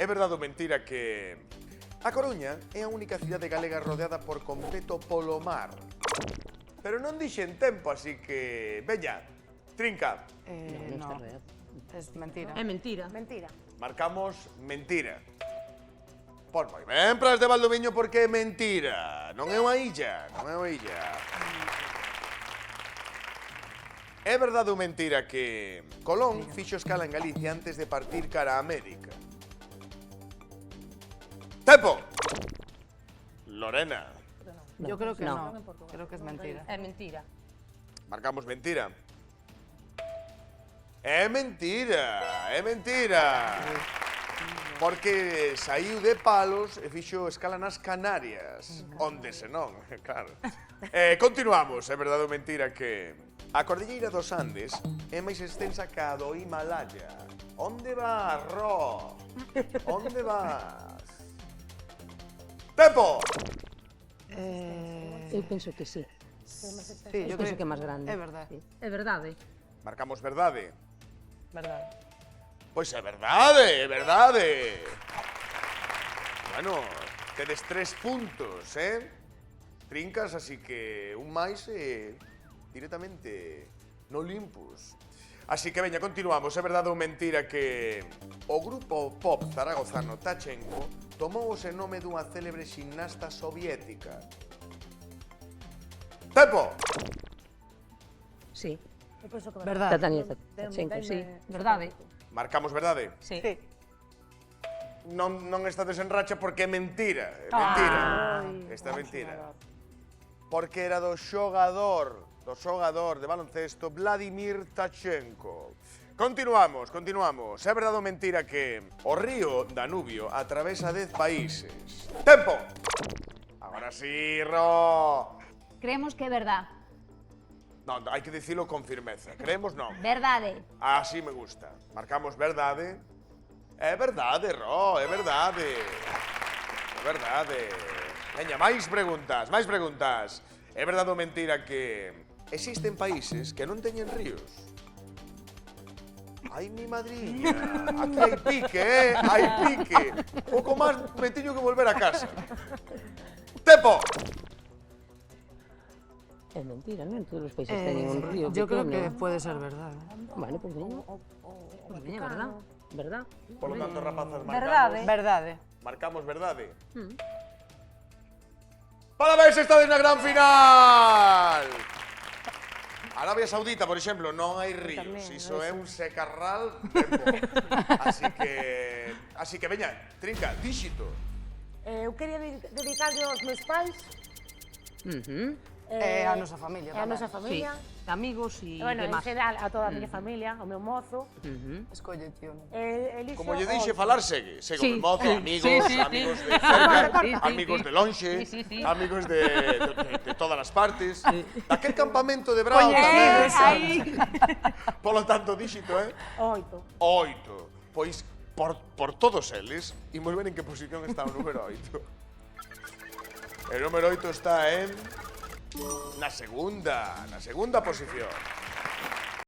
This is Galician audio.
É verdade ou mentira que A Coruña é a única cidade galega rodeada por completo polo mar? Pero non dixen tempo, así que... Veña, trinca. No, es mentira. É mentira. Mentira. Marcamos mentira. Pois moi ben, Pras de Valdoviño, porque é mentira. Non é unha illa, non é unha illa. É verdade ou mentira que Colón fixo escala en Galicia antes de partir cara a América? Tempo! Lorena. Yo creo que No. no. Creo que es mentira. É mentira. Marcamos mentira. É mentira, é mentira. Porque saiu de Palos e fixo escala nas Canarias. Onde se non, claro. Continuamos, é verdade ou mentira que a Cordilleira dos Andes é máis extensa que a do Himalaya. Onde vas, Ro? Onde vas? Tempo! Eu penso que sí. Sí, Eu yo penso creo que é máis grande. É verdad. Sí. É verdade. Marcamos verdade. Verdad. Pois é verdade, é verdade. Bueno, tedes 3 puntos, Trincas, así que un máis directamente no Olympus. Así que veña, continuamos. É verdade ou mentira que o grupo pop zaragozano Tachenko tomou o nome dunha célebre ximnasta soviética? Tempo! Sí. Eu penso que Verdad. Tatiana Tachenko, sí. Verdade. Marcamos verdade. Sí. Sí. Non estades en racha porque é mentira. É mentira. Esta é mentira. Porque era do xogador de baloncesto Vladimir Tachenko. Continuamos. É verdade ou mentira que o río Danubio atravesa 10 países? Tempo! Agora sí, Ro. Creemos que é verdad. Non, hai que dicilo con firmeza. Creemos non. Verdade. Así me gusta. Marcamos verdade. É verdade, Ro, é verdade. É verdade. Veña, máis preguntas. É verdade ou mentira que existen países que non teñen ríos? Ai, mi madriña. Aquí hai pique, hai pique. Pouco máis me teño que volver a casa. Tempo! É mentira, non? Todos os países teñen un río Yo creo que pequeno. puede ser verdad. Bueno, pues veña. Pues veña, verdad. Verdad. Por lo tanto, rapazas, Verdade. Verdade. marcamos verdade. Parabéns, estades na gran final! Arabia Saudita, por exemplo, non hai ríos. Iso é un secarral tempo. Así que veña, trinca, díxito. Eu quería dedicarlle aos meus pais. A nosa familia E a tamén. nosa familia. Amigos e Bueno, en demás. xeral, a toda a miña familia, ao meu mozo. Escolle, tío. Elixo Como lle dixe, falar segue. Segue Sí, o mozo, sí, amigos, sí, sí, amigos sí. de cerca, Sí, sí, amigos sí. de lonxe, Sí, sí, sí. amigos de todas as partes. Daquel campamento de Brao Coñecidos, tamén. Aí. Polo tanto, díxito, 8. 8. Pois, por todos eles, imos ver en que posición está o número 8. El número 8 está na segunda posición.